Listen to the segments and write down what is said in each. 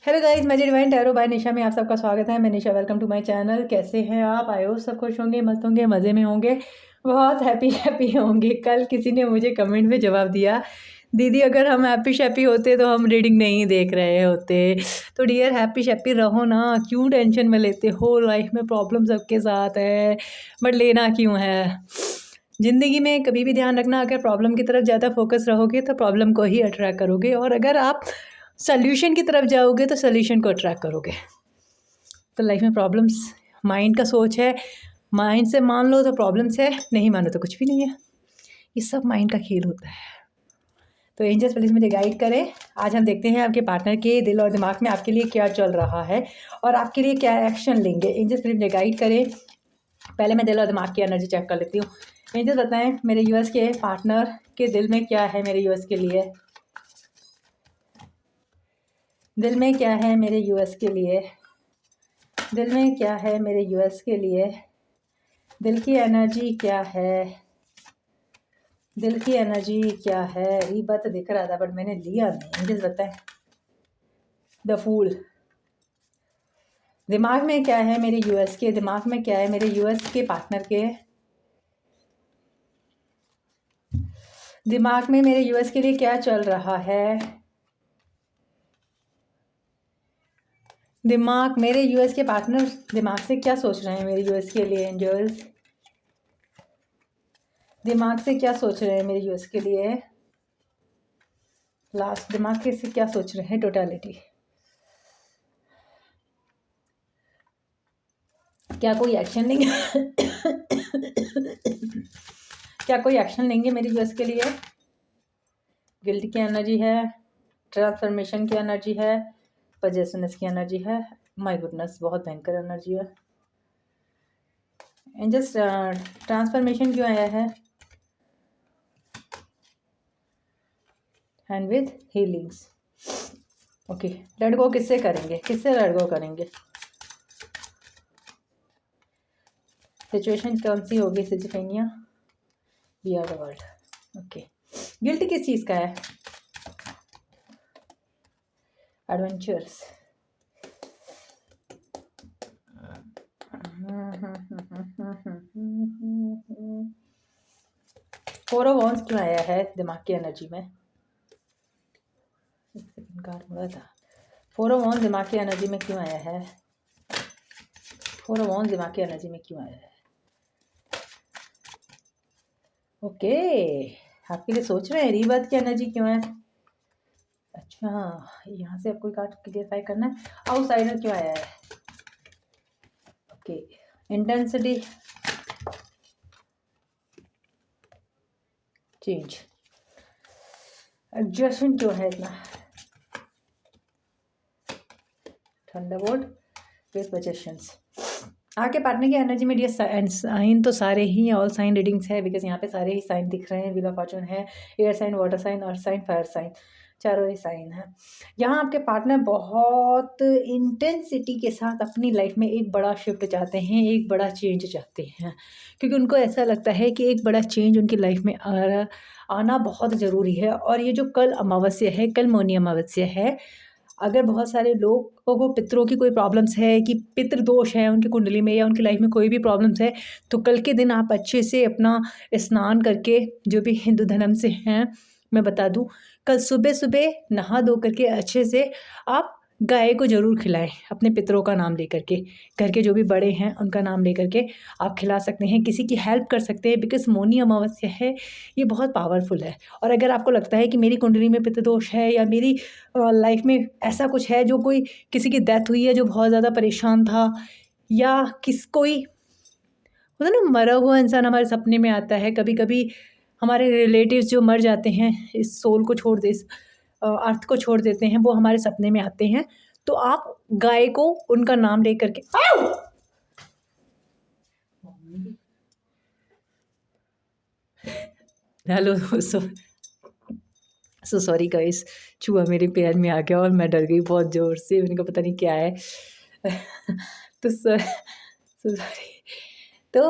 Hello guys, मैं divine tarot bye निशा में आप सबका स्वागत है। मैं निशा, वेलकम टू माय चैनल। कैसे हैं आप? आए हो सब खुश होंगे, मस्त होंगे, मज़े में होंगे, बहुत हैप्पी होंगे। कल किसी ने मुझे कमेंट में जवाब दिया, दीदी अगर हम हैप्पी होते तो हम रीडिंग नहीं देख रहे होते। तो डियर हैप्पी रहो ना, क्यों टेंशन में लेते हो? लाइफ में प्रॉब्लम सबके साथ है, बट लेना क्यों है? ज़िंदगी में कभी भी ध्यान रखना, अगर प्रॉब्लम की तरफ ज़्यादा फोकस रहोगे तो प्रॉब्लम को ही अट्रैक्ट करोगे, और अगर आप सॉल्यूशन की तरफ जाओगे तो सॉल्यूशन को अट्रैक्ट करोगे। तो लाइफ में प्रॉब्लम्स माइंड का सोच है, माइंड से मान लो तो प्रॉब्लम्स है, नहीं मानो तो कुछ भी नहीं है। ये सब माइंड का खेल होता है। तो एंजल्स प्लीज़ मुझे गाइड करें। आज हम देखते हैं आपके पार्टनर के दिल और दिमाग में आपके लिए क्या चल रहा है और आपके लिए क्या एक्शन लेंगे। एंजल्स प्लीज़ मुझे गाइड करें। पहले मैं दिल और दिमाग की एनर्जी चेक कर लेती हूँ। एंजल्स बताएं मेरे यूएस के पार्टनर के दिल में क्या है मेरे यूएस के लिए। दिल में क्या है मेरे यूएस के लिए? दिल में क्या है मेरे यूएस के लिए? दिल की एनर्जी क्या है? दिल की एनर्जी क्या है? ये बात दिख रहा था बट मैंने लिया नहीं। मुझे बताएं। The fool. दिमाग में क्या है मेरे यूएस के? दिमाग में क्या है मेरे यूएस के पार्टनर के? दिमाग में मेरे यूएस के लिए क्या चल रहा है? दिमाग मेरे यूएस के पार्टनर दिमाग से क्या सोच रहे हैं मेरे यूएस के लिए? एंजल्स दिमाग से क्या सोच रहे हैं मेरे यूएस के लिए? लास्ट दिमाग के से क्या सोच रहे हैं? टोटलिटी। क्या कोई एक्शन लेंगे? क्या कोई एक्शन लेंगे मेरे यूएस के लिए? गिल्ट की एनर्जी है, ट्रांसफॉर्मेशन की एनर्जी है, पजेसिवनेस की एनर्जी है। माय गुडनेस, बहुत भयंकर एनर्जी है। एंजल्स ट्रांसफॉर्मेशन क्यों आया है? And with healings. Okay, let go किससे करेंगे? किससे लेट गो करेंगे? सिचुएशन कौन सी होगी? Schizophrenia, we are the world. Okay, guilt किस चीज़ का है? एडवेंचर्स। फोर ऑफ वॉन्ड्स क्यों आया है दिमाग की एनर्जी में? एक सेकंड, कार्ड मुड़ा था। फोर ऑफ वॉन्ड्स दिमाग की एनर्जी में क्यों आया है? फोर ऑफ वॉन्ड्स दिमाग की एनर्जी में क्यों आया है? ओके, आपके लिए सोच रहे हैं रीबर्थ की एनर्जी क्यों है? अच्छा, यहाँ से आपको कार्ड क्लियरफाई करना है। आउटसाइडर क्यों आया है? ओके, इंटेंसिटी, चेंज, एडजस्टमेंट क्यों है इतना? Thunderbolt with possessions. आपके पार्टनर की एनर्जी में डियर साइन तो सारे ही ऑल साइन रीडिंग्स है, बिकॉज यहाँ पे सारे ही साइन दिख रहे हैं। व्हील ऑफ फॉर्चून है, air sign, water sign, earth sign, fire sign, चारों ही साइन है। यहाँ आपके पार्टनर बहुत इंटेंसिटी के साथ अपनी लाइफ में एक बड़ा शिफ्ट चाहते हैं, एक बड़ा चेंज चाहते हैं, क्योंकि उनको ऐसा लगता है कि एक बड़ा चेंज उनकी लाइफ में आना बहुत ज़रूरी है। और ये जो कल अमावस्या है, कल मौनी अमावस्या है, अगर बहुत सारे लोगों को पितरों की कोई प्रॉब्लम्स है कि पितृ दोष है उनकी कुंडली में या उनकी लाइफ में कोई भी प्रॉब्लम्स है, तो कल के दिन आप अच्छे से अपना स्नान करके, जो भी हिंदू धर्म से हैं मैं बता दूं, कल सुबह सुबह नहा धो करके अच्छे से आप गाय को ज़रूर खिलाएं, अपने पितरों का नाम लेकर के। घर के जो भी बड़े हैं उनका नाम लेकर के आप खिला सकते हैं, किसी की हेल्प कर सकते हैं, बिकॉज मौनी अमावस्या है, ये बहुत पावरफुल है। और अगर आपको लगता है कि मेरी कुंडली में पितृदोष है या मेरी लाइफ में ऐसा कुछ है, जो कोई किसी की डेथ हुई है जो बहुत ज़्यादा परेशान था, या कोई होता ना मरा हुआ इंसान हमारे सपने में आता है, कभी कभी हमारे रिलेटिव्स जो मर जाते हैं, इस सोल को छोड़ दे, इस अर्थ को छोड़ देते हैं, वो हमारे सपने में आते हैं। तो आप गाय को उनका नाम ले करके हेलो सो सॉरी गाइस, चूहा मेरे पैर में आ गया और मैं डर गई बहुत ज़ोर से। मैंने कहा पता नहीं क्या है। तो सॉरी। तो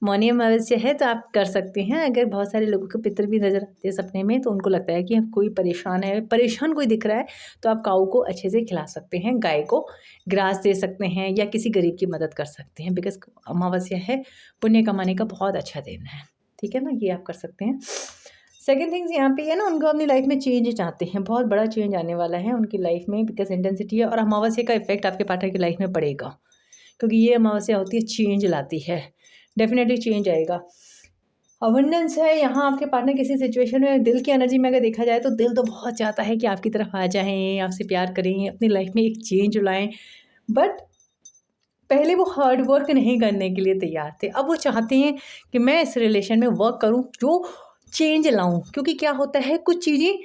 मौनी अमावस्या है तो आप कर सकते हैं। अगर बहुत सारे लोगों को पितर भी नज़र आते हैं सपने में, तो उनको लगता है कि कोई परेशान है, परेशान कोई दिख रहा है, तो आप काऊ को अच्छे से खिला सकते हैं, गाय को ग्रास दे सकते हैं या किसी गरीब की मदद कर सकते हैं। बिकॉज़ अमावस्या है, पुण्य कमाने का बहुत अच्छा दिन है, ठीक है ना? ये आप कर सकते हैं। सेकंड थिंग्स यहाँ पे है ना, उनको अपनी लाइफ में चेंज चाहते हैं, बहुत बड़ा चेंज आने वाला है उनकी लाइफ में, बिकॉज इंटेंसिटी है और अमावस्या का इफेक्ट आपके पार्टनर की लाइफ में पड़ेगा, क्योंकि ये अमावस्या होती है चेंज लाती है, डेफिनेटली चेंज आएगा। अबंडेंस है यहाँ, आपके पार्टनर किसी सिचुएशन में दिल की एनर्जी में अगर देखा जाए तो दिल तो बहुत चाहता है कि आपकी तरफ आ जाएं, आपसे प्यार करें, अपनी लाइफ में एक चेंज लाएं, बट पहले वो हार्ड वर्क नहीं करने के लिए तैयार थे। अब वो चाहते हैं कि मैं इस रिलेशन में वर्क करूं, जो चेंज लाऊं, क्योंकि क्या होता है कुछ चीज़ें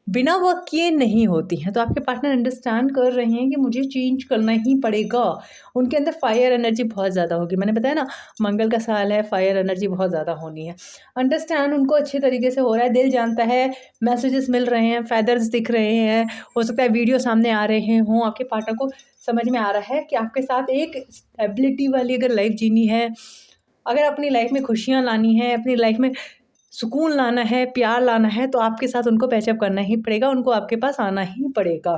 बिना वर्क किए नहीं होती हैं। तो आपके पार्टनर अंडरस्टैंड कर रहे हैं कि मुझे चेंज करना ही पड़ेगा। उनके अंदर फायर एनर्जी बहुत ज़्यादा होगी, मैंने बताया ना मंगल का साल है, फायर एनर्जी बहुत ज़्यादा होनी है। अंडरस्टैंड उनको अच्छे तरीके से हो रहा है, दिल जानता है, मैसेजेस मिल रहे हैं, फैदर्स दिख रहे हैं, हो सकता है वीडियो सामने आ रहे हों, आपके पार्टनर को समझ में आ रहा है कि आपके साथ एक स्टेबिलिटी वाली अगर लाइफ जीनी है, अगर अपनी लाइफ में खुशियाँ लानी है, अपनी लाइफ में सुकून लाना है, प्यार लाना है, तो आपके साथ उनको पैचअप करना ही पड़ेगा, उनको आपके पास आना ही पड़ेगा।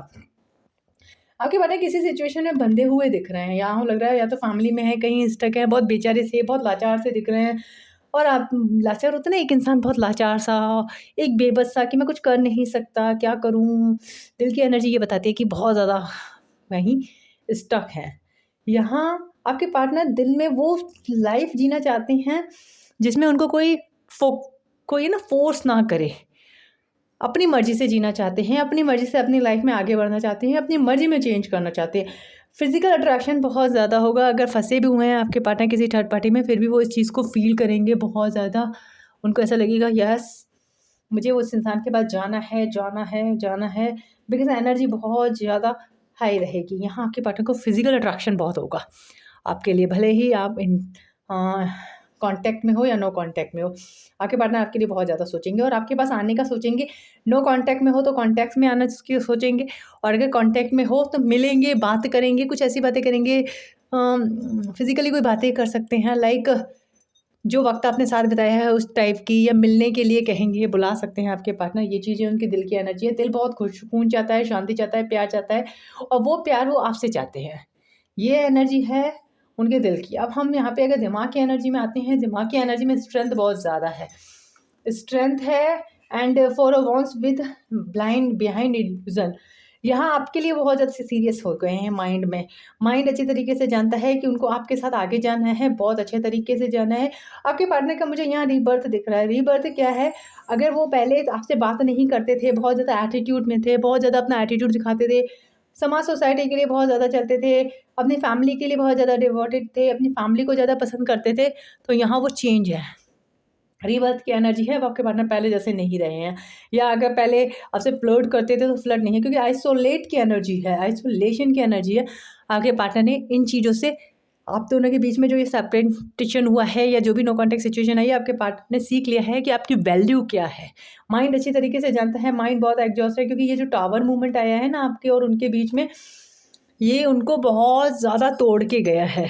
आपके पार्टनर किसी सिचुएशन में बंधे हुए दिख रहे हैं, यहाँ लग रहा है या तो फैमिली में है, कहीं स्टक है, बहुत बेचारे से, बहुत लाचार से दिख रहे हैं। और आप लाचार होते ना, एक इंसान बहुत लाचार सा, एक बेबस सा कि मैं कुछ कर नहीं सकता, क्या करूँ? दिल की एनर्जी ये बताती है कि बहुत ज़्यादा वहीं स्टक है। यहाँ आपके पार्टनर दिल में वो लाइफ जीना चाहते हैं जिसमें उनको कोई ना फोर्स ना करे, अपनी मर्ज़ी से जीना चाहते हैं, अपनी मर्ज़ी से अपनी लाइफ में आगे बढ़ना चाहते हैं, अपनी मर्ज़ी में चेंज करना चाहते हैं। फिज़िकल अट्रैक्शन बहुत ज़्यादा होगा, अगर फँसे भी हुए हैं आपके पार्टनर किसी थर्ड पार्टी में, फिर भी वो इस चीज़ को फ़ील करेंगे बहुत ज़्यादा। उनको ऐसा लगेगा यस, मुझे उस इंसान के पास जाना है, जाना है, जाना है, बिकॉज़ एनर्जी बहुत ज़्यादा हाई रहेगी। यहाँ आपके पार्टनर को फिज़िकल अट्रैक्शन बहुत होगा आपके लिए, भले ही आप कॉन्टैक्ट में हो या नो कॉन्टैक्ट में हो। आपके पार्टनर आपके लिए बहुत ज़्यादा सोचेंगे और आपके पास आने का सोचेंगे। नो कॉन्टैक्ट में हो तो कॉन्टैक्ट में आना की सोचेंगे, और अगर कॉन्टैक्ट में हो तो मिलेंगे, बात करेंगे, कुछ ऐसी बातें करेंगे, फिज़िकली कोई बातें कर सकते हैं, लाइक जो वक्त आपने साथ बिताया है उस टाइप की, या मिलने के लिए कहेंगे, बुला सकते हैं आपके पार्टनर। ये चीज़ें उनके दिल की एनर्जी है। दिल बहुत खुश सुकून चाहता है, शांति चाहता है, प्यार चाहता है, और वो प्यार वो आपसे चाहते हैं। ये एनर्जी है उनके दिल की। अब हम यहाँ पे अगर दिमाग की एनर्जी में आते हैं, दिमाग की एनर्जी में स्ट्रेंथ बहुत ज़्यादा है, स्ट्रेंथ है, and for a wands with blind behind illusion. यहाँ आपके लिए बहुत ज़्यादा सीरियस हो गए हैं माइंड में। माइंड अच्छी तरीके से जानता है कि उनको आपके साथ आगे जाना है, बहुत अच्छे तरीके से जाना है। आपके पार्टनर का मुझे यहाँ रीबर्थ दिख रहा है। रीबर्थ क्या है? अगर वो पहले आपसे बात नहीं करते थे, बहुत ज़्यादा एटीट्यूड में थे, बहुत ज़्यादा अपना एटीट्यूड दिखाते थे, समाज सोसाइटी के लिए बहुत ज़्यादा चलते थे, अपनी फैमिली के लिए बहुत ज़्यादा डिवोटेड थे, अपनी फैमिली को ज़्यादा पसंद करते थे, तो यहाँ वो चेंज है। रीबर्थ की एनर्जी है, अब आपके पार्टनर पहले जैसे नहीं रहे हैं, या अगर पहले आपसे फ्लर्ट करते थे तो फ्लर्ट नहीं है, क्योंकि आइसोलेट की एनर्जी है, आइसोलेशन की एनर्जी है। आपके पार्टनर ने इन चीज़ों से, आप दोनों के बीच में जो ये सेपरेटेशन हुआ है, या जो भी नो कॉन्टैक्ट सिचुएशन आई है, आपके पार्टनर ने सीख लिया है कि आपकी वैल्यू क्या है। माइंड अच्छी तरीके से जानता है, माइंड बहुत एग्जॉस्ट है, क्योंकि ये जो टावर मूवमेंट आया है ना आपके और उनके बीच में, ये उनको बहुत ज़्यादा तोड़ के गया है।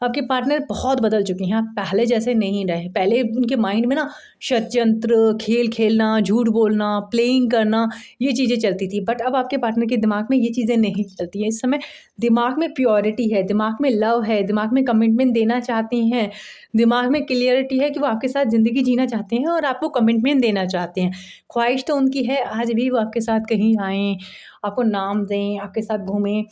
आपके पार्टनर बहुत बदल चुके हैं, आप पहले जैसे नहीं रहे। पहले उनके माइंड में ना षड्यंत्र, खेल खेलना, झूठ बोलना, प्लेइंग करना, ये चीज़ें चलती थी, बट अब आपके पार्टनर के दिमाग में ये चीज़ें नहीं चलती हैं। इस समय दिमाग में प्योरिटी है, दिमाग में लव है, दिमाग में कमिटमेंट देना चाहती हैं, दिमाग में क्लियरिटी है कि वो आपके साथ ज़िंदगी जीना चाहते हैं और आपको कमिटमेंट देना चाहते हैं। ख्वाहिश तो उनकी है आज भी वो आपके साथ कहीं आएँ, आपको नाम दें, आपके साथ घूमें,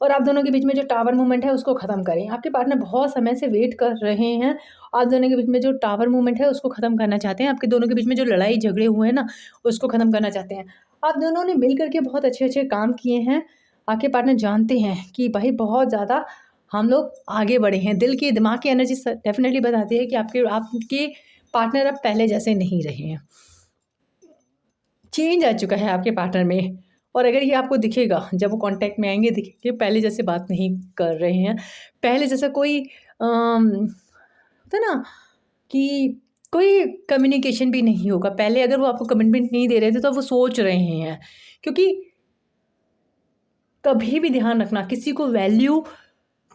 और आप दोनों के बीच में जो टावर मूवमेंट है उसको ख़त्म करें। आपके पार्टनर बहुत समय से वेट कर रहे हैं, आप दोनों के बीच में जो टावर मूवमेंट है उसको ख़त्म करना चाहते हैं। आपके दोनों के बीच में जो लड़ाई झगड़े हुए हैं ना, उसको ख़त्म करना चाहते हैं। आप दोनों ने मिल कर के बहुत अच्छे-अच्छे काम किए हैं। आपके पार्टनर जानते हैं कि भाई बहुत ज़्यादा हम लोग आगे बढ़े हैं। दिल की, दिमाग की एनर्जी डेफ़िनेटली बताती है कि आपके पार्टनर अब पहले जैसे नहीं रहे हैं। चेंज आ चुका है आपके पार्टनर में, और अगर ये आपको दिखेगा, जब वो कॉन्टैक्ट में आएँगे, दिखेंगे पहले जैसे बात नहीं कर रहे हैं। पहले जैसा कोई होता है ना कि कोई कम्युनिकेशन भी नहीं होगा। पहले अगर वो आपको कमिटमेंट नहीं दे रहे थे तो वो सोच रहे हैं, क्योंकि कभी भी ध्यान रखना, किसी को वैल्यू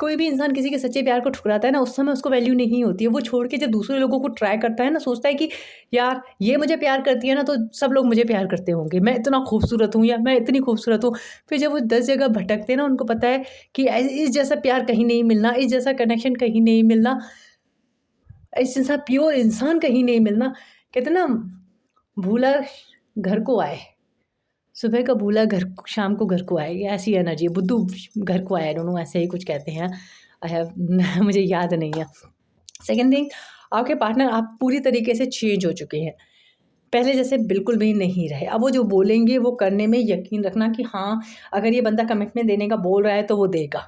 कोई भी इंसान किसी के सच्चे प्यार को ठुकराता है ना, उस समय उसको वैल्यू नहीं होती है। वो छोड़ के जब दूसरे लोगों को ट्राई करता है ना, सोचता है कि यार ये मुझे प्यार करती है ना, तो सब लोग मुझे प्यार करते होंगे, मैं इतना खूबसूरत हूँ या मैं इतनी खूबसूरत हूँ। फिर जब वो 10 जगह भटकते हैं ना, उनको पता है कि इस जैसा प्यार कहीं नहीं मिलना, इस जैसा कनेक्शन कहीं नहीं मिलना, इस जैसा प्योर इंसान कहीं नहीं मिलना। कहते ना, भूला घर को आए, सुबह का भूला घर शाम को घर को आए, ऐसी एनर्जी है। बुद्धू घर को आया, दोनों ऐसे ही कुछ कहते हैं। आई हैव मुझे याद नहीं है। सेकेंड थिंग, आपके पार्टनर आप पूरी तरीके से चेंज हो चुके हैं, पहले जैसे बिल्कुल भी नहीं रहे। अब वो जो बोलेंगे वो करने में यकीन रखना कि हाँ, अगर ये बंदा कमिटमेंट देने का बोल रहा है तो वो देगा,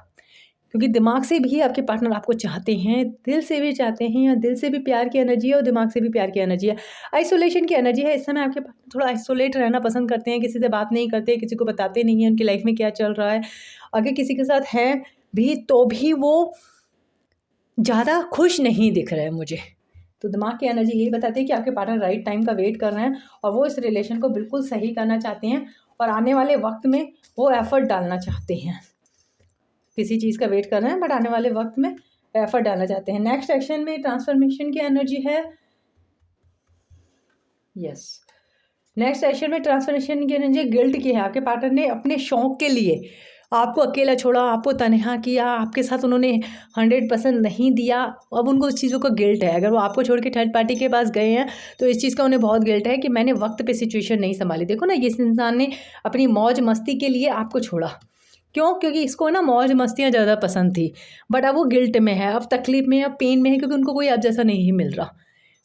क्योंकि दिमाग से भी आपके पार्टनर आपको चाहते हैं, दिल से भी चाहते हैं, या दिल से भी प्यार की एनर्जी है और दिमाग से भी प्यार की एनर्जी है। आइसोलेशन की एनर्जी है। इस समय आपके पार्टनर थोड़ा आइसोलेट रहना पसंद करते हैं, किसी से बात नहीं करते, किसी को बताते नहीं हैं उनकी लाइफ में क्या चल रहा है। अगर किसी के साथ हैं भी तो भी वो ज़्यादा खुश नहीं दिख रहे हैं मुझे। तो दिमाग की एनर्जी यही बताती है कि आपके पार्टनर राइट टाइम का वेट कर रहे हैं और वो इस रिलेशन को बिल्कुल सही करना चाहते हैं और आने वाले वक्त में वो एफर्ट डालना चाहते हैं। किसी चीज़ का वेट कर रहे हैं बट आने वाले वक्त में एफर्ट डालना चाहते हैं। नेक्स्ट एक्शन में ट्रांसफॉर्मेशन की एनर्जी है। यस, नेक्स्ट एक्शन में ट्रांसफॉर्मेशन की एनर्जी गिल्ट की है। आपके पार्टनर ने अपने शौक के लिए आपको अकेला छोड़ा, आपको तन्हा किया, आपके साथ उन्होंने 100% नहीं दिया। अब उनको उस चीज़ों का गिल्ट है। अगर वो आपको छोड़ के थर्ड पार्टी के पास गए हैं तो इस चीज़ का उन्हें बहुत गिल्ट है कि मैंने वक्त पे सिचुएशन नहीं संभाली। देखो ना, इस इंसान ने अपनी मौज मस्ती के लिए आपको छोड़ा। क्यों? क्योंकि इसको ना मौज मस्तियाँ ज़्यादा पसंद थी, बट अब वो गिल्ट में है, अब तकलीफ़ में है, अब पेन में है, क्योंकि उनको कोई अब जैसा नहीं मिल रहा।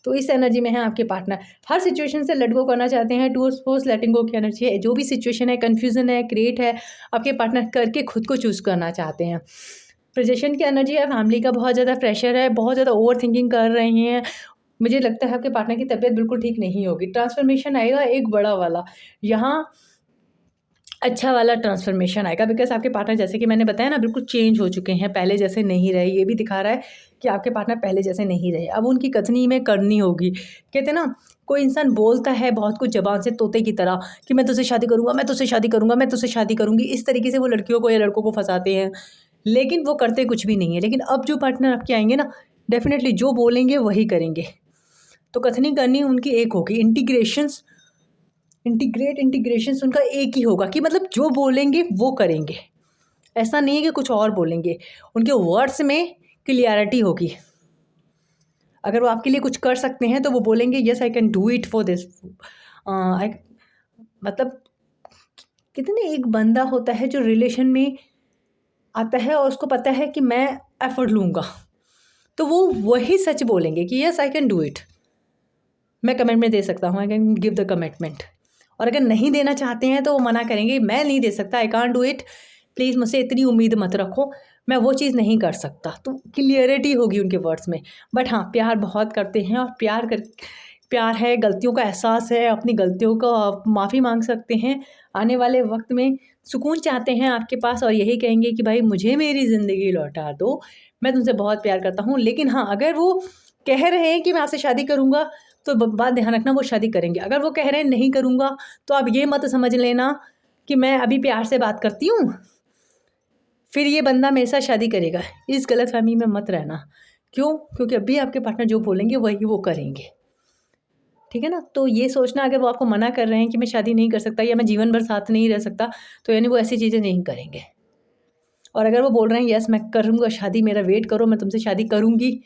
तो इस एनर्जी में है आपके पार्टनर। हर सिचुएशन से लेट गो करना चाहते हैं। टू फोर्स लेटिंग गो की एनर्जी है। जो भी सिचुएशन है, कन्फ्यूज़न है, क्रिएट है, आपके पार्टनर करके खुद को चूज़ करना चाहते हैं। प्रोजेक्शन की एनर्जी है। फैमिली का बहुत ज़्यादा प्रेशर है, बहुत ज़्यादा ओवर थिंकिंग कर रहे हैं। मुझे लगता है आपके पार्टनर की तबीयत बिल्कुल ठीक नहीं होगी। ट्रांसफॉर्मेशन आएगा एक बड़ा वाला, यहाँ अच्छा वाला ट्रांसफॉर्मेशन आएगा, बिकॉज़ आपके पार्टनर, जैसे कि मैंने बताया ना, बिल्कुल चेंज हो चुके हैं, पहले जैसे नहीं रहे। ये भी दिखा रहा है कि आपके पार्टनर पहले जैसे नहीं रहे। अब उनकी कथनी में करनी होगी। कहते हैं ना, कोई इंसान बोलता है बहुत कुछ ज़बान से तोते की तरह कि मैं तुझसे शादी करूँगा, मैं तुझसे शादी करूँगा, मैं तुझसे शादी करूँगी। इस तरीके से वो लड़कियों को या लड़कों को फँसाते हैं, लेकिन वो करते कुछ भी नहीं है। लेकिन अब जो पार्टनर आपके आएंगे ना, डेफिनेटली जो बोलेंगे वही करेंगे। तो कथनी करनी उनकी एक होगी। इंटीग्रेशन उनका एक ही होगा कि मतलब जो बोलेंगे वो करेंगे। ऐसा नहीं है कि कुछ और बोलेंगे। उनके वर्ड्स में क्लियरिटी होगी। अगर वो आपके लिए कुछ कर सकते हैं तो वो बोलेंगे yes I can do it for this. मतलब कितने एक बंदा होता है जो रिलेशन में आता है और उसको पता है कि मैं एफर्ट लूँगा, तो वो वही सच बोलेंगे कि yes I can do it, मैं कमिटमेंट दे सकता हूँ, I can give the commitment. और अगर नहीं देना चाहते हैं तो वो मना करेंगे, मैं नहीं दे सकता, I can't do it, please मुझसे इतनी उम्मीद मत रखो, मैं वो चीज़ नहीं कर सकता। तो क्लियरिटी होगी उनके वर्ड्स में। बट हाँ, प्यार बहुत करते हैं और प्यार है, गलतियों का एहसास है, अपनी गलतियों का माफ़ी मांग सकते हैं। आने वाले वक्त में सुकून चाहते हैं आपके पास और यही कहेंगे कि भाई मुझे मेरी ज़िंदगी लौटा दो, मैं तुमसे बहुत प्यार करता हूँ। लेकिन हाँ, अगर वो कह रहे हैं कि मैं आपसे शादी करूँगा तो बात ध्यान रखना, वो शादी करेंगे। अगर वो कह रहे हैं नहीं करूँगा तो आप ये मत समझ लेना कि मैं अभी प्यार से बात करती हूँ फिर ये बंदा मेरे साथ शादी करेगा। इस गलतफहमी में मत रहना। क्यों? क्योंकि अभी आपके पार्टनर जो बोलेंगे वही वो करेंगे। ठीक है ना? तो ये सोचना, अगर वो आपको मना कर रहे हैं कि मैं शादी नहीं कर सकता या मैं जीवन भर साथ नहीं रह सकता, तो यानी वो ऐसी चीज़ें नहीं करेंगे। और अगर वो बोल रहे हैं यस मैं करूँगा शादी, मेरा वेट करो, मैं तुमसे शादी करूँगी,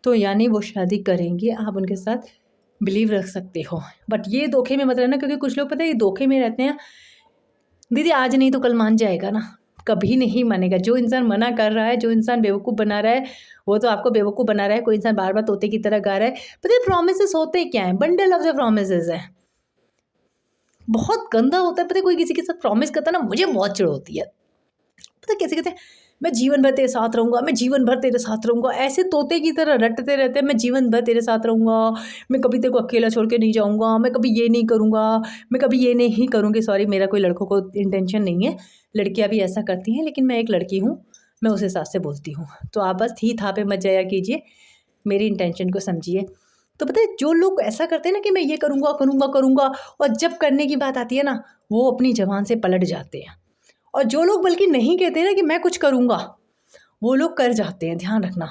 तो यानी वो शादी करेंगे। आप उनके साथ बिलीव रख सकते हो। बट ये धोखे में मत रहना, क्योंकि कुछ लोग पता है ये धोखे में रहते हैं। दीदी आज नहीं तो कल मान जाएगा ना, कभी नहीं मानेगा। जो इंसान मना कर रहा है, जो इंसान बेवकूफ़ बना रहा है, वो तो आपको बेवकूफ़ बना रहा है। कोई इंसान बार बार तोते की तरह गा रहा है। पता है प्रॉमिसेस होते क्या हैं? बंडल ऑफ द प्रॉमिसेस है। बहुत गंदा होता है। पता है कोई किसी के साथ प्रॉमिस करता है ना, मुझे बहुत चिढ़ होती है। पता है कैसे कहते हैं, मैं जीवन भर तेरे साथ रहूँगा, मैं जीवन भर तेरे साथ रहूँगा। ऐसे तोते की तरह रटते रहते हैं, मैं जीवन भर तेरे साथ रहूँगा, मैं कभी तेरे को अकेला छोड़ के नहीं जाऊँगा, मैं कभी ये नहीं करूँगा, मैं कभी ये नहीं करूँगी। सॉरी, मेरा कोई लड़कों को इंटेंशन नहीं है, लड़कियाँ भी ऐसा करती हैं, लेकिन मैं एक लड़की हूँ, मैं उस हिसाब से बोलती हूँ। तो आप बस थी था पे मत जाया कीजिए, मेरी इंटेंशन को समझिए। तो पता है जो लोग ऐसा करते हैं ना कि मैं ये करूँगा करूँगा करूँगा, और जब करने की बात आती है ना, वो अपनी ज़बान से पलट जाते हैं। और जो लोग बल्कि नहीं कहते ना कि मैं कुछ करूँगा, वो लोग कर जाते हैं। ध्यान रखना,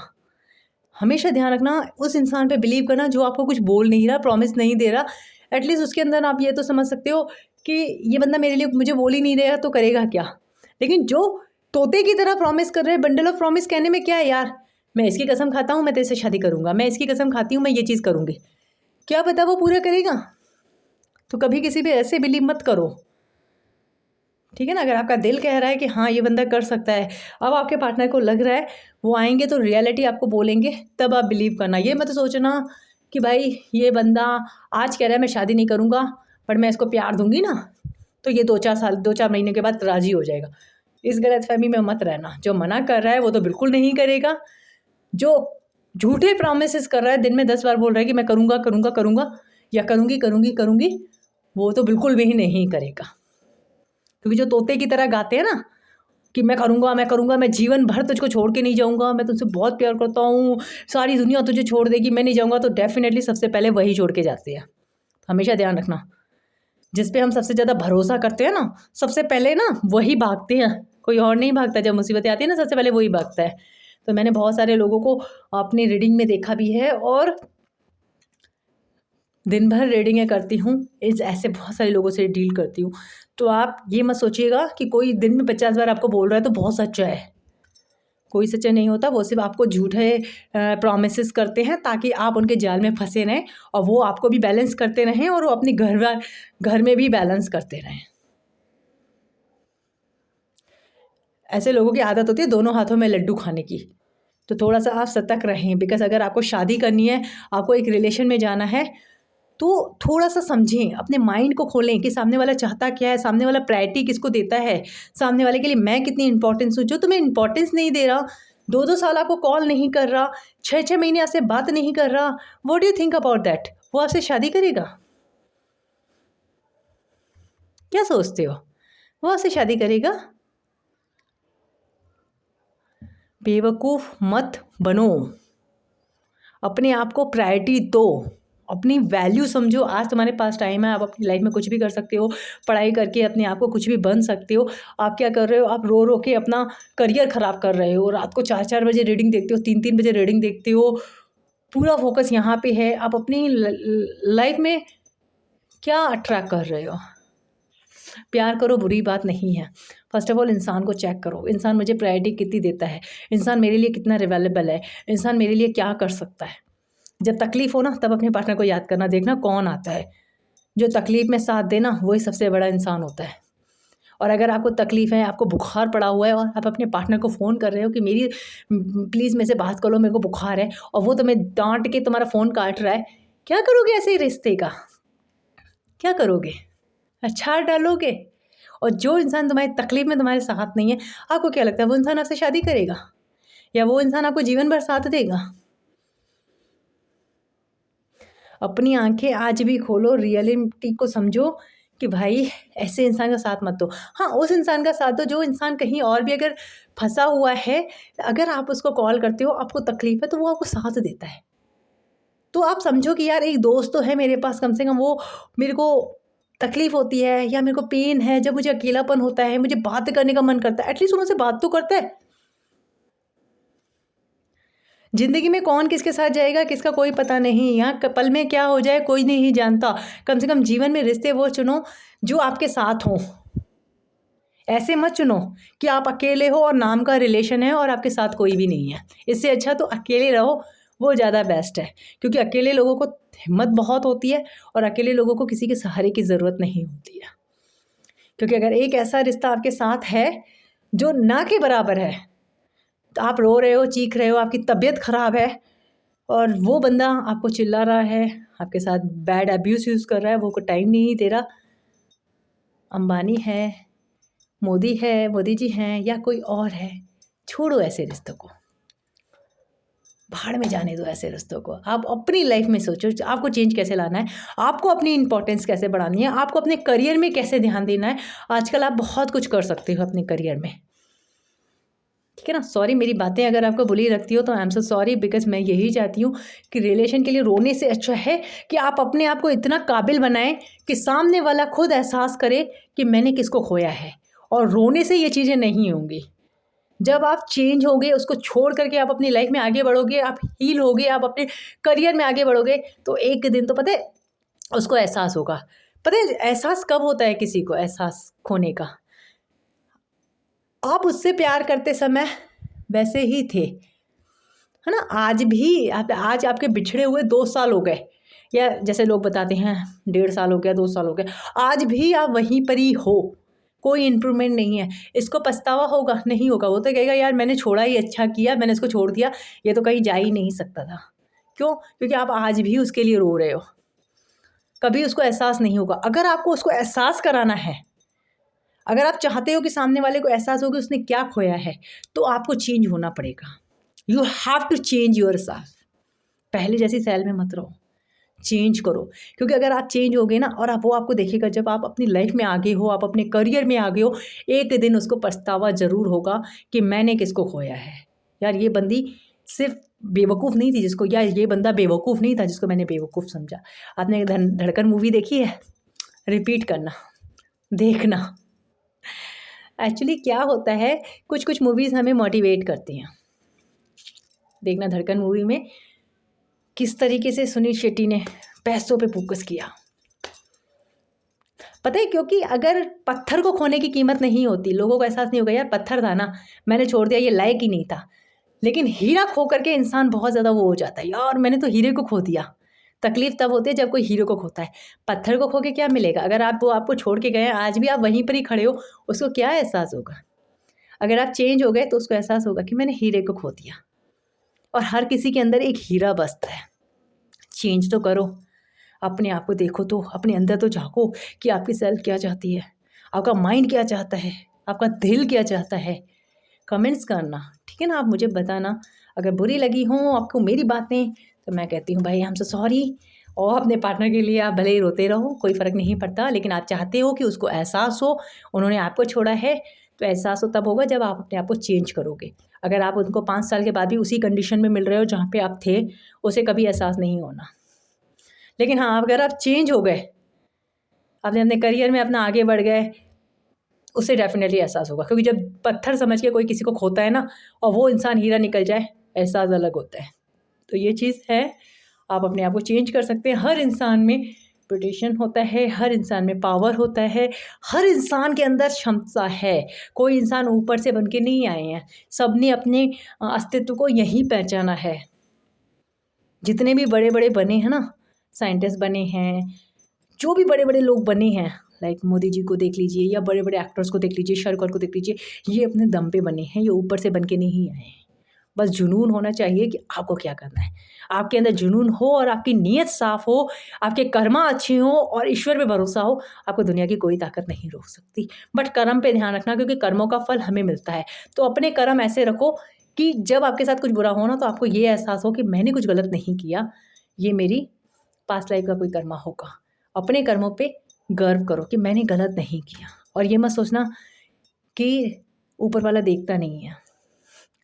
हमेशा ध्यान रखना, उस इंसान पे बिलीव करना जो आपको कुछ बोल नहीं रहा, प्रॉमिस नहीं दे रहा। एटलीस्ट उसके अंदर आप ये तो समझ सकते हो कि ये बंदा मेरे लिए मुझे बोल ही नहीं रहा तो करेगा क्या। लेकिन जो तोते की तरह प्रॉमिस कर रहे हैं, बंडल ऑफ प्रॉमिस कहने में क्या है यार, मैं इसकी कसम खाता हूँ मैं तेरे से शादी करूँगा, मैं इसकी कसम खाती हूँ मैं ये चीज़ करूँगी, क्या पता वो पूरा करेगा। तो कभी किसी पे ऐसे बिलीव मत करो, ठीक है ना। अगर आपका दिल कह रहा है कि हाँ ये बंदा कर सकता है, अब आपके पार्टनर को लग रहा है, वो आएंगे तो रियलिटी आपको बोलेंगे, तब आप बिलीव करना। ये मत सोचना कि भाई ये बंदा आज कह रहा है मैं शादी नहीं करूँगा, पर मैं इसको प्यार दूंगी ना तो ये 2-4 महीने के बाद राज़ी हो जाएगा। इस गलतफहमी में मत रहना। जो मना कर रहा है वो तो बिल्कुल नहीं करेगा, जो झूठे प्रॉमिसेस कर रहा है, दिन में 10 बार बोल रहा है कि मैं करूँगा करूँगा करूँगा या करूँगी करूँगी करूँगी, वो तो बिल्कुल भी नहीं करेगा। क्योंकि जो तोते की तरह गाते हैं ना कि मैं करूँगा, मैं जीवन भर तुझको छोड़ के नहीं जाऊँगा, मैं तुझसे बहुत प्यार करता हूँ, सारी दुनिया तुझे छोड़ देगी, मैं नहीं जाऊँगा, तो डेफिनेटली सबसे पहले वही छोड़ के जाते हैं। हमेशा ध्यान रखना, जिस पे हम सबसे ज़्यादा भरोसा करते हैं ना, सबसे पहले ना वही भागते हैं, कोई और नहीं भागता। जब मुसीबतें आती है ना, सबसे पहले वही भागता है। तो मैंने बहुत सारे लोगों को अपनी रीडिंग में देखा भी है, और दिन भर रीडिंगें करती हूँ, ऐसे बहुत सारे लोगों से डील करती हूँ। तो आप ये मत सोचिएगा कि कोई दिन में 50 बार आपको बोल रहा है तो बहुत सच्चा है। कोई सच्चा नहीं होता, वो सिर्फ आपको झूठे प्रॉमिसेस करते हैं ताकि आप उनके जाल में फंसे रहें, और वो आपको भी बैलेंस करते रहें और वो अपनी घर में भी बैलेंस करते रहें। ऐसे लोगों की आदत होती है दोनों हाथों में लड्डू खाने की। तो थोड़ा सा आप सतर्क रहें, बिकॉज अगर आपको शादी करनी है, आपको एक रिलेशन में जाना है, तो थोड़ा सा समझें, अपने माइंड को खोलें कि सामने वाला चाहता क्या है, सामने वाला प्रायोरिटी किसको देता है, सामने वाले के लिए मैं कितनी इंपॉर्टेंस हूँ। जो तुम्हें इंपॉर्टेंस नहीं दे रहा, 2-2 साल आपको कॉल नहीं कर रहा, 6-6 महीने आपसे बात नहीं कर रहा, what do you think about that? वो आपसे शादी करेगा? क्या सोचते हो? वो आपसे शादी करेगा? बेवकूफ़ मत बनो, अपने आप को प्रायोरिटी दो, अपनी वैल्यू समझो। आज तुम्हारे पास टाइम है, आप अपनी लाइफ में कुछ भी कर सकते हो, पढ़ाई करके अपने आप को कुछ भी बन सकते हो। आप क्या कर रहे हो, आप रो रो के अपना करियर ख़राब कर रहे हो, रात को 4-4 बजे रीडिंग देखते हो, 3-3 बजे रीडिंग देखते हो, पूरा फोकस यहाँ पे है। आप अपनी लाइफ में क्या अट्रैक्ट कर रहे हो? प्यार करो, बुरी बात नहीं है। फर्स्ट ऑफ ऑल इंसान को चेक करो, इंसान मुझे प्रायोरिटी कितनी देता है, इंसान मेरे लिए कितना अवेलेबल है, इंसान मेरे लिए क्या कर सकता है। जब तकलीफ़ हो ना, तब अपने पार्टनर को याद करना, देखना कौन आता है जो तकलीफ़ में साथ देना, वही सबसे बड़ा इंसान होता है। और अगर आपको तकलीफ़ है, आपको बुखार पड़ा हुआ है और आप अपने पार्टनर को फ़ोन कर रहे हो कि मेरी प्लीज़ मेरे से बात कर लो, मेरे को बुखार है, और वो तुम्हें डांट के तुम्हारा फ़ोन काट रहा है, क्या करोगे ऐसे रिश्ते का? क्या करोगे? अच्छा डालोगे? और जो इंसान तुम्हारी तकलीफ़ में तुम्हारे साथ नहीं है, आपको क्या लगता है वो इंसान आपसे शादी करेगा, या वो इंसान आपको जीवन भर साथ देगा? अपनी आंखें आज भी खोलो, रियलिटी को समझो कि भाई ऐसे इंसान का साथ मत दो। हाँ, उस इंसान का साथ दो जो इंसान कहीं और भी अगर फंसा हुआ है, अगर आप उसको कॉल करते हो, आपको तकलीफ़ है, तो वो आपको साथ देता है। तो आप समझो कि यार एक दोस्त तो है मेरे पास, कम से कम वो मेरे को तकलीफ़ होती है या मेरे को पेन है, जब मुझे अकेलापन होता है, मुझे बात करने का मन करता है, एटलीस्ट उनसे बात तो करता है। ज़िंदगी में कौन किसके साथ जाएगा, किसका कोई पता नहीं, यहाँ पल में क्या हो जाए कोई नहीं जानता। कम से कम जीवन में रिश्ते वो चुनो जो आपके साथ हों। ऐसे मत चुनो कि आप अकेले हो और नाम का रिलेशन है और आपके साथ कोई भी नहीं है। इससे अच्छा तो अकेले रहो, वो ज़्यादा बेस्ट है। क्योंकि अकेले लोगों को हिम्मत बहुत होती है और अकेले लोगों को किसी के सहारे की ज़रूरत नहीं होती है। क्योंकि अगर एक ऐसा रिश्ता आपके साथ है जो ना के बराबर है, तो आप रो रहे हो, चीख रहे हो, आपकी तबीयत ख़राब है, और वो बंदा आपको चिल्ला रहा है, आपके साथ बैड अब्यूज़ यूज़ कर रहा है, वो को टाइम नहीं दे रहा। अंबानी है, मोदी है, मोदी जी हैं, या कोई और है, छोड़ो ऐसे रिश्तों को, भाड़ में जाने दो ऐसे रिश्तों को। आप अपनी लाइफ में सोचो आपको चेंज कैसे लाना है, आपको अपनी इंपॉर्टेंस कैसे बढ़ानी है, आपको अपने करियर में कैसे ध्यान देना है। आजकल आप बहुत कुछ कर सकते हो अपने करियर में, ठीक है ना। सॉरी, मेरी बातें अगर आपको बुरी लगती हो तो I am so sorry, because मैं यही चाहती हूँ कि रिलेशन के लिए रोने से अच्छा है कि आप अपने आप को इतना काबिल बनाएं कि सामने वाला खुद एहसास करे कि मैंने किसको खोया है, और रोने से ये चीज़ें नहीं होंगी। जब आप चेंज होगे, उसको छोड़ करके आप अपनी लाइफ में आगे बढ़ोगे, आप हील होगे, आप अपने करियर में आगे बढ़ोगे, तो एक दिन तो पता है उसको एहसास होगा। पता है एहसास कब होता है किसी को एहसास खोने का? आप उससे प्यार करते समय वैसे ही थे, है ना? आज भी आज आपके बिछड़े हुए 2 साल हो गए, या जैसे लोग बताते हैं 1.5 साल हो गया, 2 साल हो गए, आज भी आप वहीं पर ही हो, कोई इम्प्रूवमेंट नहीं है। इसको पछतावा होगा? नहीं होगा। वो तो कहेगा यार मैंने छोड़ा ही अच्छा किया, मैंने इसको छोड़ दिया, ये तो कहीं जा ही नहीं सकता था। क्यों? क्योंकि आप आज भी उसके लिए रो रहे हो। कभी उसको एहसास नहीं होगा। अगर आपको उसको एहसास कराना है, अगर आप चाहते हो कि सामने वाले को एहसास हो कि उसने क्या खोया है, तो आपको चेंज होना पड़ेगा। You have to change yourself. पहले जैसी सेल में मत रहो, चेंज करो। क्योंकि अगर आप चेंज होगे ना, और वो आपको देखेगा, जब आप अपनी लाइफ में आगे हो, आप अपने करियर में आगे हो, एक दिन उसको पछतावा ज़रूर होगा कि मैंने किसको खोया है। यार ये बंदी सिर्फ बेवकूफ़ नहीं थी जिसको, या ये बंदा बेवकूफ़ नहीं था जिसको मैंने बेवकूफ़ समझा। आपने धड़कन मूवी देखी है? रिपीट करना, देखना। एक्चुअली क्या होता है, कुछ कुछ मूवीज़ हमें मोटिवेट करती हैं। देखना धड़कन मूवी में किस तरीके से सुनील शेट्टी ने पैसों पे फोकस किया। पता है, क्योंकि अगर पत्थर को खोने की कीमत नहीं होती, लोगों को एहसास नहीं होगा यार पत्थर था ना, मैंने छोड़ दिया, ये लायक ही नहीं था। लेकिन हीरा खो करके इंसान बहुत ज़्यादा वो हो जाता है, यार मैंने तो हीरे को खो दिया। तकलीफ तब होती है जब कोई हीरो को खोता है। पत्थर को खो के क्या मिलेगा? अगर आप वो आपको छोड़ के गए हैं, आज भी आप वहीं पर ही खड़े हो, उसको क्या एहसास होगा? अगर आप चेंज हो गए तो उसको एहसास होगा कि मैंने हीरे को खो दिया। और हर किसी के अंदर एक हीरा बसता है। चेंज तो करो, अपने आप को देखो, तो अपने अंदर तो झाँको कि आपकी सेल्फ क्या चाहती है, आपका माइंड क्या चाहता है, आपका दिल क्या चाहता है। कमेंट्स करना, ठीक है ना? आप मुझे बताना। अगर बुरी लगी हों आपको मेरी बातें, तो मैं कहती हूँ भाई आई एम सो सॉरी। और अपने पार्टनर के लिए आप भले ही रोते रहो, कोई फ़र्क नहीं पड़ता, लेकिन आप चाहते हो कि उसको एहसास हो उन्होंने आपको छोड़ा है, तो एहसास हो तब होगा जब आप अपने आप को चेंज करोगे। अगर आप उनको 5 साल के बाद भी उसी कंडीशन में मिल रहे हो जहाँ पे आप थे, उसे कभी एहसास नहीं होना। लेकिन हाँ, अगर आप चेंज हो गए, आपने अपने करियर में अपना आगे बढ़ गए, उससे डेफिनेटली एहसास होगा। क्योंकि जब पत्थर समझ के कोई किसी को खोता है ना, और वो इंसान हीरा निकल जाए, एहसास अलग होता है। तो ये चीज़ है, आप अपने आप को चेंज कर सकते हैं। हर इंसान में पोटेंशियल होता है, हर इंसान में पावर होता है, हर इंसान के अंदर क्षमता है। कोई इंसान ऊपर से बन के नहीं आए हैं, सबने अपने अस्तित्व को यहीं पहचाना है। जितने भी बड़े बड़े बने हैं ना, साइंटिस्ट बने हैं, जो भी बड़े बड़े लोग बने हैं, लाइक मोदी जी को देख लीजिए, या बड़े बड़े एक्टर्स को देख लीजिए, शाहरुख खान को देख लीजिए, ये अपने दम पे बने हैं, ये ऊपर से बन के नहीं आए हैं। बस जुनून होना चाहिए कि आपको क्या करना है। आपके अंदर जुनून हो और आपकी नीयत साफ़ हो, आपके कर्मा अच्छे हों और ईश्वर पे भरोसा हो, आपको दुनिया की कोई ताकत नहीं रोक सकती। बट कर्म पे ध्यान रखना, क्योंकि कर्मों का फल हमें मिलता है। तो अपने कर्म ऐसे रखो कि जब आपके साथ कुछ बुरा हो ना, तो आपको ये एहसास हो कि मैंने कुछ गलत नहीं किया, ये मेरी पास्ट लाइफ का कोई कर्मा होगा। अपने कर्मों पे गर्व करो कि मैंने गलत नहीं किया, और ये मत सोचना कि ऊपर वाला देखता नहीं है।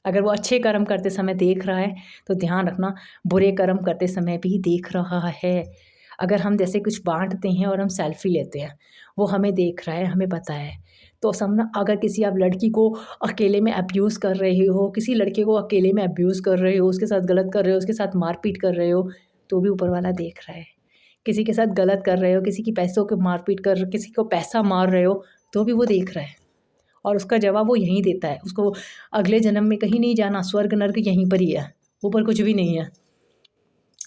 अगर वो अच्छे कर्म करते समय देख रहा है, तो ध्यान रखना बुरे कर्म करते समय भी देख रहा है। अगर हम जैसे कुछ बाँटते हैं और हम सेल्फ़ी लेते हैं, वो हमें देख रहा है, हमें पता है। तो समझना, अगर किसी आप लड़की को अकेले में अब्यूज़ कर रहे हो, किसी लड़के को अकेले में अब्यूज़ कर रहे हो, उसके साथ गलत कर रहे हो, उसके साथ मारपीट कर रहे हो, तो भी ऊपर वाला देख रहा है। किसी के साथ गलत कर रहे हो, किसी की पैसों को मारपीट कर, किसी को पैसा मार रहे हो, तो भी वो देख रहा है, और उसका जवाब वो यहीं देता है। उसको अगले जन्म में कहीं नहीं जाना, स्वर्ग नर्क यहीं पर ही है, ऊपर कुछ भी नहीं है।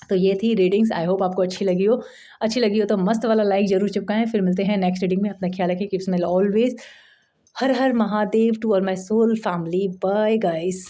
तो ये थी रीडिंग्स, आई होप आपको अच्छी लगी हो। अच्छी लगी हो तो मस्त वाला लाइक ज़रूर चिपकाएं। फिर मिलते हैं नेक्स्ट रीडिंग में। अपना ख्याल रखें, कीप स्माइल ऑलवेज। हर हर Mahadev to all my soul family. Bye guys.